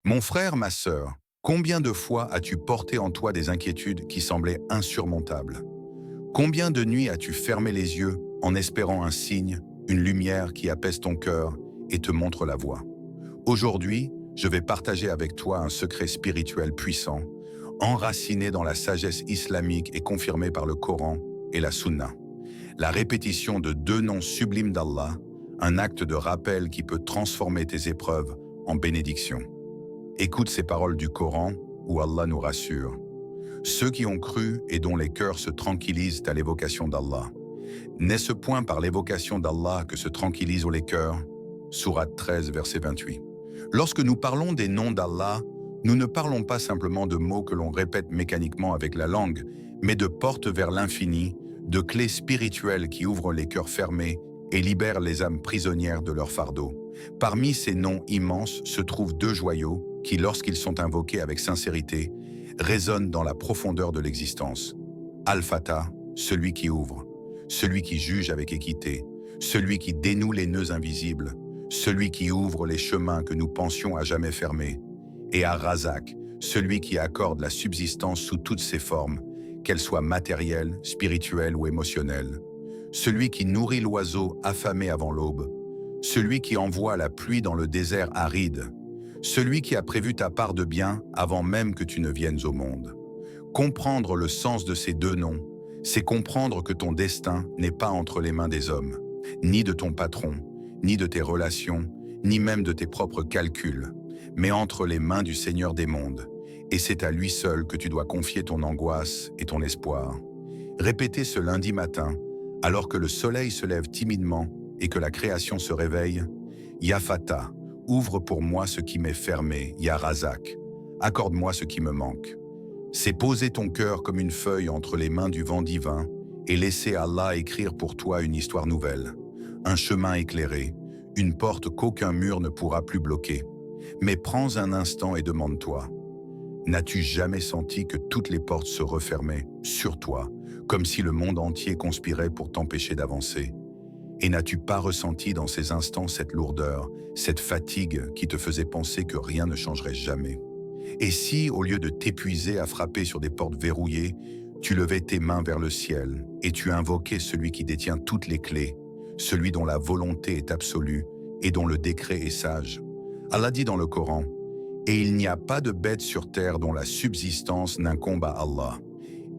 Mon frère, ma sœur, combien de fois as-tu porté en toi des inquiétudes qui semblaient insurmontables? Combien de nuits as-tu fermé les yeux en espérant un signe, une lumière qui apaise ton cœur et te montre la voie? Aujourd'hui, je vais partager avec toi un secret spirituel puissant, enraciné dans la sagesse islamique et confirmé par le Coran et la Sunna. La répétition de deux noms sublimes d'Allah, un acte de rappel qui peut transformer tes épreuves en bénédiction. Écoute ces paroles du Coran où Allah nous rassure. Ceux qui ont cru et dont les cœurs se tranquillisent à l'évocation d'Allah. N'est-ce point par l'évocation d'Allah que se tranquillisent les cœurs? Sourate 13, verset 28. Lorsque nous parlons des noms d'Allah, nous ne parlons pas simplement de mots que l'on répète mécaniquement avec la langue, mais de portes vers l'infini, de clés spirituelles qui ouvrent les cœurs fermés et libèrent les âmes prisonnières de leur fardeau. Parmi ces noms immenses se trouvent deux joyaux qui, lorsqu'ils sont invoqués avec sincérité, résonnent dans la profondeur de l'existence. Al-Fatah, celui qui ouvre, celui qui juge avec équité, celui qui dénoue les nœuds invisibles, celui qui ouvre les chemins que nous pensions à jamais fermés, et Ar-Razak, celui qui accorde la subsistance sous toutes ses formes, qu'elles soient matérielles, spirituelles ou émotionnelles, celui qui nourrit l'oiseau affamé avant l'aube, celui qui envoie la pluie dans le désert aride, celui qui a prévu ta part de bien avant même que tu ne viennes au monde. Comprendre le sens de ces deux noms, c'est comprendre que ton destin n'est pas entre les mains des hommes, ni de ton patron, ni de tes relations, ni même de tes propres calculs, mais entre les mains du Seigneur des mondes, et c'est à lui seul que tu dois confier ton angoisse et ton espoir. Répétez ce lundi matin, alors que le soleil se lève timidement et que la création se réveille, Ya Fatah, ouvre pour moi ce qui m'est fermé, Ya Razak, accorde-moi ce qui me manque. C'est poser ton cœur comme une feuille entre les mains du vent divin et laisser Allah écrire pour toi une histoire nouvelle, un chemin éclairé, une porte qu'aucun mur ne pourra plus bloquer. Mais prends un instant et demande-toi, n'as-tu jamais senti que toutes les portes se refermaient sur toi, comme si le monde entier conspirait pour t'empêcher d'avancer? Et n'as-tu pas ressenti dans ces instants cette lourdeur, cette fatigue qui te faisait penser que rien ne changerait jamais? Et si, au lieu de t'épuiser à frapper sur des portes verrouillées, tu levais tes mains vers le ciel et tu invoquais celui qui détient toutes les clés, celui dont la volonté est absolue et dont le décret est sage? Allah dit dans le Coran, « Et il n'y a pas de bête sur terre dont la subsistance n'incombe à Allah,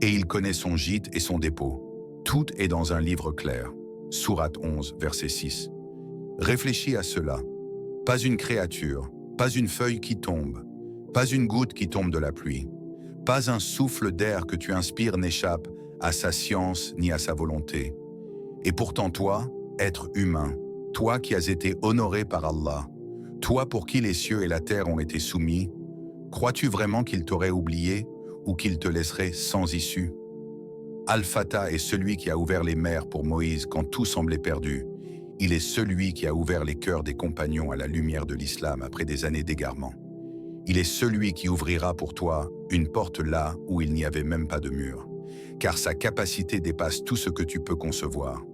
et il connaît son gîte et son dépôt. Tout est dans un livre clair. » Sourate 11, verset 6. Réfléchis à cela. Pas une créature, pas une feuille qui tombe, pas une goutte qui tombe de la pluie, pas un souffle d'air que tu inspires n'échappe à sa science ni à sa volonté. Et pourtant toi, être humain, toi qui as été honoré par Allah, toi pour qui les cieux et la terre ont été soumis, crois-tu vraiment qu'il t'aurait oublié ou qu'il te laisserait sans issue? Al-Fatah est celui qui a ouvert les mers pour Moïse quand tout semblait perdu. Il est celui qui a ouvert les cœurs des compagnons à la lumière de l'islam après des années d'égarement. Il est celui qui ouvrira pour toi une porte là où il n'y avait même pas de mur, car sa capacité dépasse tout ce que tu peux concevoir.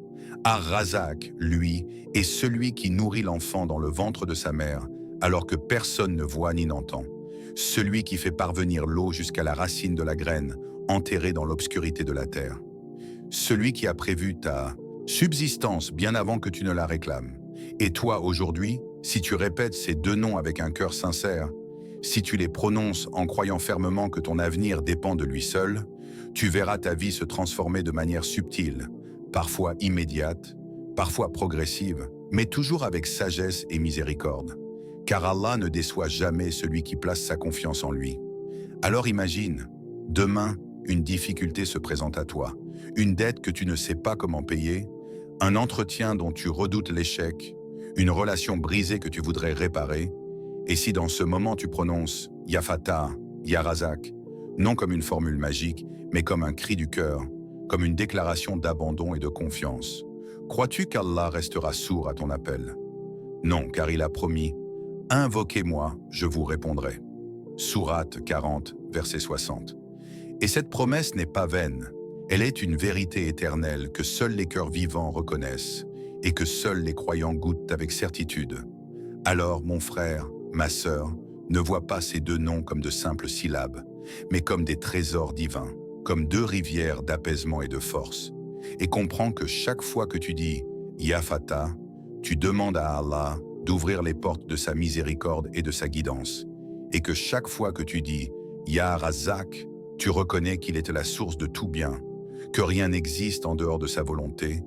Ar-Razak, lui, est celui qui nourrit l'enfant dans le ventre de sa mère, alors que personne ne voit ni n'entend. Celui qui fait parvenir l'eau jusqu'à la racine de la graine, enterrée dans l'obscurité de la terre. Celui qui a prévu ta subsistance bien avant que tu ne la réclames. Et toi, aujourd'hui, si tu répètes ces deux noms avec un cœur sincère, si tu les prononces en croyant fermement que ton avenir dépend de lui seul, tu verras ta vie se transformer de manière subtile, parfois immédiate, parfois progressive, mais toujours avec sagesse et miséricorde. Car Allah ne déçoit jamais celui qui place sa confiance en lui. Alors imagine, demain, une difficulté se présente à toi, une dette que tu ne sais pas comment payer, un entretien dont tu redoutes l'échec, une relation brisée que tu voudrais réparer, et si dans ce moment tu prononces « Ya Fatah, Ya Razak », non comme une formule magique, mais comme un cri du cœur, comme une déclaration d'abandon et de confiance, crois-tu qu'Allah restera sourd à ton appel? Non, car il a promis « Invoquez-moi, je vous répondrai ». Sourate 40, verset 60. Et cette promesse n'est pas vaine, elle est une vérité éternelle que seuls les cœurs vivants reconnaissent et que seuls les croyants goûtent avec certitude. Alors, mon frère, ma sœur, Ne vois pas ces deux noms comme de simples syllabes, mais comme des trésors divins, comme deux rivières d'apaisement et de force. Et comprends que chaque fois que tu dis « Ya Fatah », tu demandes à Allah d'ouvrir les portes de sa miséricorde et de sa guidance. Et que chaque fois que tu dis « Ya Razak », tu reconnais qu'il est la source de tout bien, que rien n'existe en dehors de sa volonté,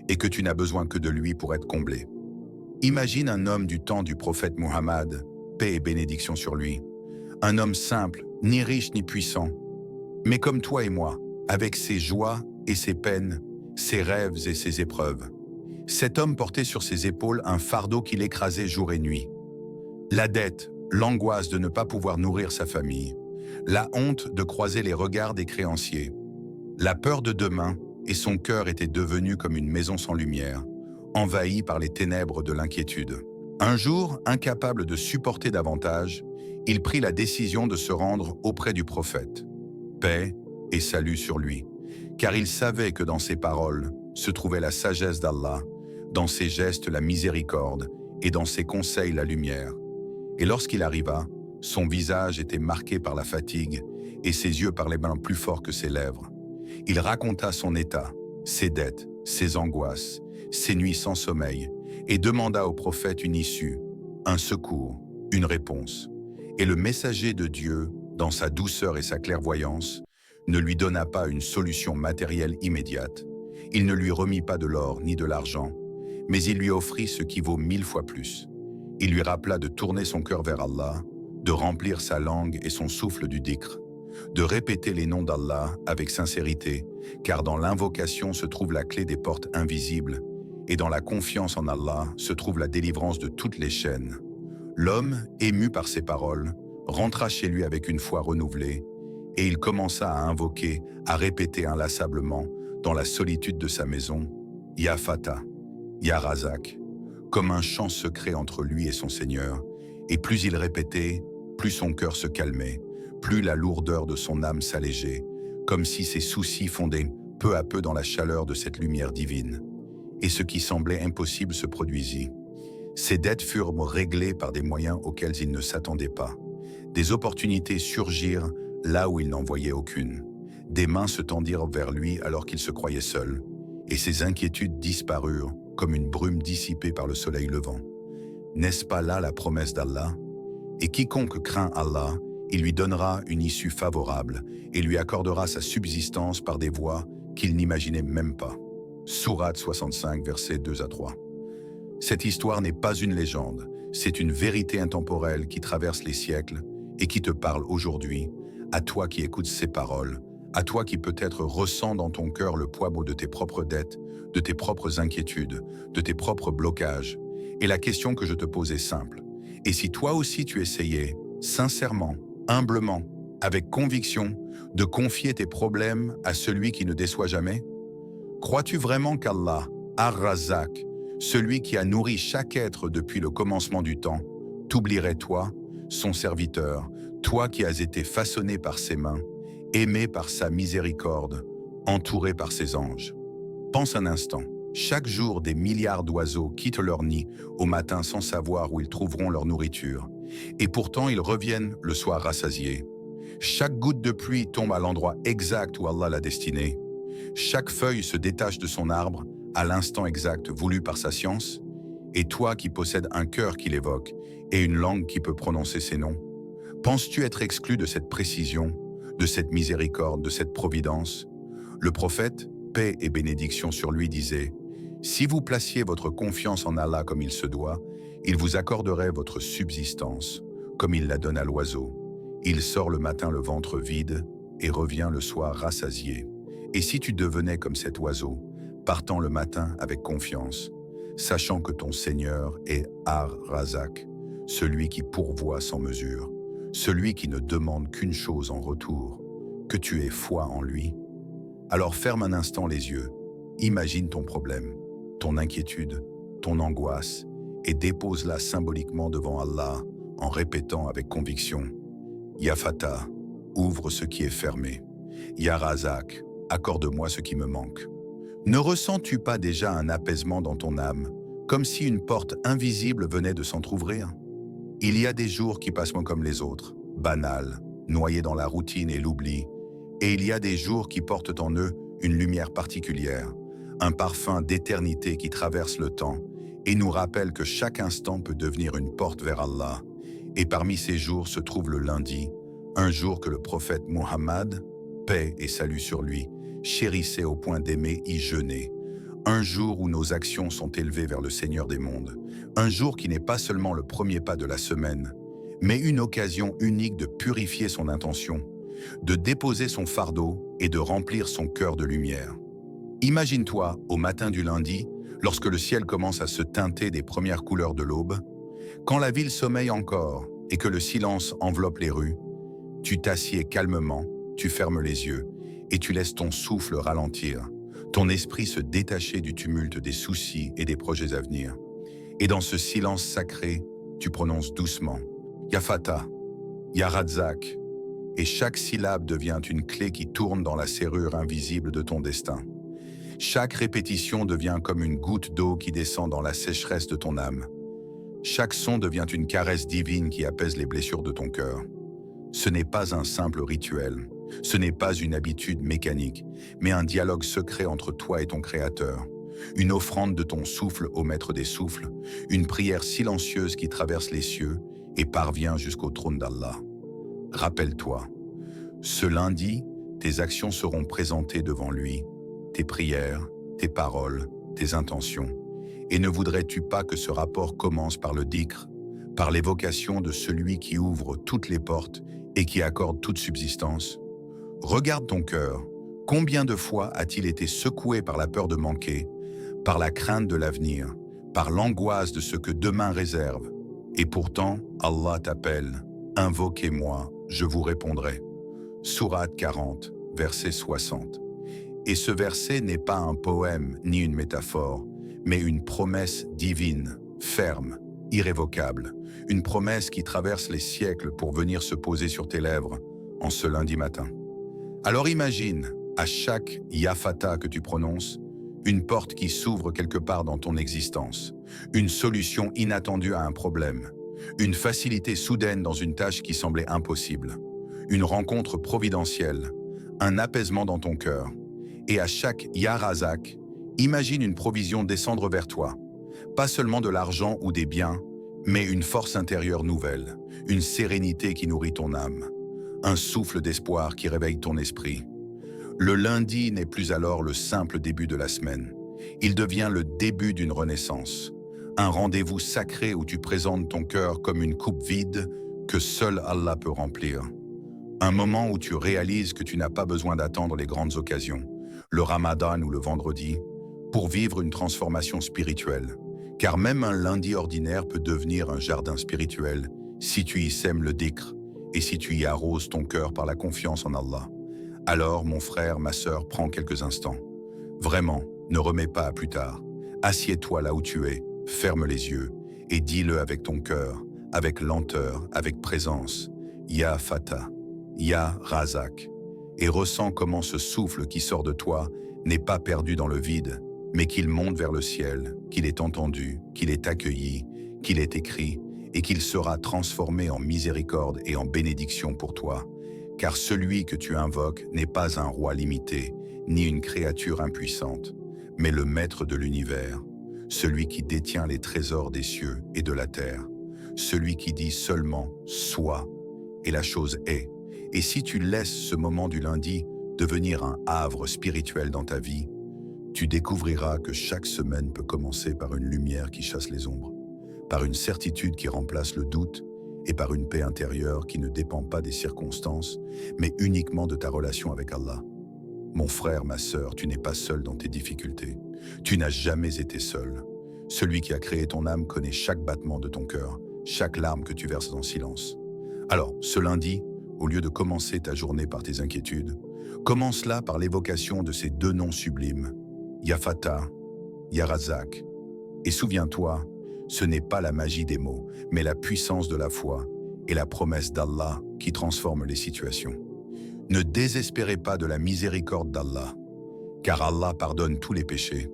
et que tu n'as besoin que de lui pour être comblé. Imagine un homme du temps du prophète Muhammad, paix et bénédiction sur lui. Un homme simple, ni riche ni puissant, mais comme toi et moi, avec ses joies et ses peines, ses rêves et ses épreuves. Cet homme portait sur ses épaules un fardeau qui l'écrasait jour et nuit. La dette, l'angoisse de ne pas pouvoir nourrir sa famille, la honte de croiser les regards des créanciers, la peur de demain, et son cœur était devenu comme une maison sans lumière, envahi par les ténèbres de l'inquiétude. Un jour, incapable de supporter davantage, il prit la décision de se rendre auprès du prophète. Paix et salut sur lui, car il savait que dans ses paroles se trouvait la sagesse d'Allah, dans ses gestes la miséricorde et dans ses conseils la lumière. Et lorsqu'il arriva, son visage était marqué par la fatigue et ses yeux parlaient bien plus fort que ses lèvres. Il raconta son état, ses dettes, ses angoisses, ses nuits sans sommeil, et demanda au prophète une issue, un secours, une réponse. Et le messager de Dieu, dans sa douceur et sa clairvoyance, ne lui donna pas une solution matérielle immédiate. Il ne lui remit pas de l'or ni de l'argent, mais il lui offrit ce qui vaut 1000 fois plus. Il lui rappela de tourner son cœur vers Allah, de remplir sa langue et son souffle du dhikr, de répéter les noms d'Allah avec sincérité, car dans l'invocation se trouve la clé des portes invisibles, et dans la confiance en Allah se trouve la délivrance de toutes les chaînes. L'homme, ému par ces paroles, rentra chez lui avec une foi renouvelée, et il commença à invoquer, à répéter inlassablement, dans la solitude de sa maison, « Ya Fatah, Ya Razak », comme un chant secret entre lui et son Seigneur, et plus il répétait, plus son cœur se calmait, plus la lourdeur de son âme s'allégeait, comme si ses soucis fondaient peu à peu dans la chaleur de cette lumière divine. Et ce qui semblait impossible se produisit. Ses dettes furent réglées par des moyens auxquels il ne s'attendait pas. Des opportunités surgirent là où il n'en voyait aucune. Des mains se tendirent vers lui alors qu'il se croyait seul, et ses inquiétudes disparurent comme une brume dissipée par le soleil levant. N'est-ce pas là la promesse d'Allah? Et quiconque craint Allah, il lui donnera une issue favorable et lui accordera sa subsistance par des voies qu'il n'imaginait même pas. Sourate 65, versets 2 à 3. Cette histoire n'est pas une légende, c'est une vérité intemporelle qui traverse les siècles et qui te parle aujourd'hui, à toi qui écoutes ces paroles, à toi qui peut-être ressens dans ton cœur le poids de tes propres dettes, de tes propres inquiétudes, de tes propres blocages. Et la question que je te pose est simple. Et si toi aussi tu essayais, sincèrement, humblement, avec conviction, de confier tes problèmes à celui qui ne déçoit jamais? Crois-tu vraiment qu'Allah, Ar-Razak, celui qui a nourri chaque être depuis le commencement du temps, t'oublierait toi, son serviteur, toi qui as été façonné par ses mains, aimé par sa miséricorde, entouré par ses anges? Pense un instant. Chaque jour, des milliards d'oiseaux quittent leur nid au matin sans savoir où ils trouveront leur nourriture. Et pourtant, ils reviennent le soir rassasiés. Chaque goutte de pluie tombe à l'endroit exact où Allah l'a destiné. Chaque feuille se détache de son arbre à l'instant exact voulu par sa science. Et toi qui possèdes un cœur qui l'évoque et une langue qui peut prononcer ses noms, penses-tu être exclu de cette précision, de cette miséricorde, de cette providence? Le prophète, paix et bénédiction sur lui, disait: si vous placiez votre confiance en Allah comme il se doit, il vous accorderait votre subsistance, comme il la donne à l'oiseau. Il sort le matin le ventre vide et revient le soir rassasié. Et si tu devenais comme cet oiseau, partant le matin avec confiance, sachant que ton Seigneur est Ar-Razak, celui qui pourvoit sans mesure, celui qui ne demande qu'une chose en retour, que tu aies foi en lui, alors ferme un instant les yeux, imagine ton problème, ton inquiétude, ton angoisse, et dépose-la symboliquement devant Allah en répétant avec conviction: Ya Fatah, ouvre ce qui est fermé. Ya Razak, accorde-moi ce qui me manque. Ne ressens-tu pas déjà un apaisement dans ton âme, comme si une porte invisible venait de s'entr'ouvrir? Il y a des jours qui passent moins comme les autres, banals, noyés dans la routine et l'oubli, et il y a des jours qui portent en eux une lumière particulière, un parfum d'éternité qui traverse le temps et nous rappelle que chaque instant peut devenir une porte vers Allah. Et parmi ces jours se trouve le lundi, un jour que le prophète Muhammad, paix et salut sur lui, chérissait au point d'aimer y jeûner. Un jour où nos actions sont élevées vers le Seigneur des mondes. Un jour qui n'est pas seulement le premier pas de la semaine, mais une occasion unique de purifier son intention, de déposer son fardeau et de remplir son cœur de lumière. Imagine-toi, au matin du lundi, lorsque le ciel commence à se teinter des premières couleurs de l'aube, quand la ville sommeille encore et que le silence enveloppe les rues, tu t'assieds calmement, tu fermes les yeux et tu laisses ton souffle ralentir, ton esprit se détacher du tumulte des soucis et des projets à venir. Et dans ce silence sacré, tu prononces doucement « Ya Fatah, Ya Razzaq » et chaque syllabe devient une clé qui tourne dans la serrure invisible de ton destin. Chaque répétition devient comme une goutte d'eau qui descend dans la sécheresse de ton âme. Chaque son devient une caresse divine qui apaise les blessures de ton cœur. Ce n'est pas un simple rituel, ce n'est pas une habitude mécanique, mais un dialogue secret entre toi et ton Créateur. Une offrande de ton souffle au Maître des souffles, une prière silencieuse qui traverse les cieux et parvient jusqu'au trône d'Allah. Rappelle-toi, ce lundi, tes actions seront présentées devant lui, tes prières, tes paroles, tes intentions. Et ne voudrais-tu pas que ce rapport commence par le dhikr, par l'évocation de celui qui ouvre toutes les portes et qui accorde toute subsistance? Regarde ton cœur. Combien de fois a-t-il été secoué par la peur de manquer, par la crainte de l'avenir, par l'angoisse de ce que demain réserve? Et pourtant, Allah t'appelle. Invoquez-moi, je vous répondrai. Sourate 40, verset 60. Et ce verset n'est pas un poème ni une métaphore, mais une promesse divine, ferme, irrévocable. Une promesse qui traverse les siècles pour venir se poser sur tes lèvres en ce lundi matin. Alors imagine, à chaque Ya Fatah que tu prononces, une porte qui s'ouvre quelque part dans ton existence, une solution inattendue à un problème, une facilité soudaine dans une tâche qui semblait impossible, une rencontre providentielle, un apaisement dans ton cœur. Et à chaque Ya Razzaq, imagine une provision descendre vers toi, pas seulement de l'argent ou des biens, mais une force intérieure nouvelle, une sérénité qui nourrit ton âme, un souffle d'espoir qui réveille ton esprit. Le lundi n'est plus alors le simple début de la semaine, il devient le début d'une renaissance, un rendez-vous sacré où tu présentes ton cœur comme une coupe vide que seul Allah peut remplir. Un moment où tu réalises que tu n'as pas besoin d'attendre les grandes occasions, le Ramadan ou le vendredi, pour vivre une transformation spirituelle. Car même un lundi ordinaire peut devenir un jardin spirituel si tu y sèmes le dhikr et si tu y arroses ton cœur par la confiance en Allah. Alors, mon frère, ma sœur, prends quelques instants. Vraiment, ne remets pas à plus tard. Assieds-toi là où tu es, ferme les yeux et dis-le avec ton cœur, avec lenteur, avec présence. Ya Fatah, Ya Razzaq. Et ressens comment ce souffle qui sort de toi n'est pas perdu dans le vide, mais qu'il monte vers le ciel, qu'il est entendu, qu'il est accueilli, qu'il est écrit, et qu'il sera transformé en miséricorde et en bénédiction pour toi. Car celui que tu invoques n'est pas un roi limité, ni une créature impuissante, mais le maître de l'univers, celui qui détient les trésors des cieux et de la terre, celui qui dit seulement « sois » et la chose est. Et si tu laisses ce moment du lundi devenir un havre spirituel dans ta vie, tu découvriras que chaque semaine peut commencer par une lumière qui chasse les ombres, par une certitude qui remplace le doute et par une paix intérieure qui ne dépend pas des circonstances, mais uniquement de ta relation avec Allah. Mon frère, ma sœur, tu n'es pas seul dans tes difficultés. Tu n'as jamais été seul. Celui qui a créé ton âme connaît chaque battement de ton cœur, chaque larme que tu verses en silence. Alors, ce lundi, au lieu de commencer ta journée par tes inquiétudes, commence-la par l'évocation de ces deux noms sublimes, Ya Fatah, Ya Razzaq. Et souviens-toi, ce n'est pas la magie des mots, mais la puissance de la foi et la promesse d'Allah qui transforment les situations. Ne désespérez pas de la miséricorde d'Allah, car Allah pardonne tous les péchés.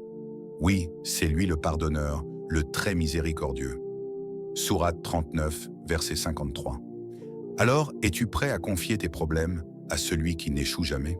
Oui, c'est lui le pardonneur, le très miséricordieux. Sourate 39, verset 53. Alors, es-tu prêt à confier tes problèmes à celui qui n'échoue jamais?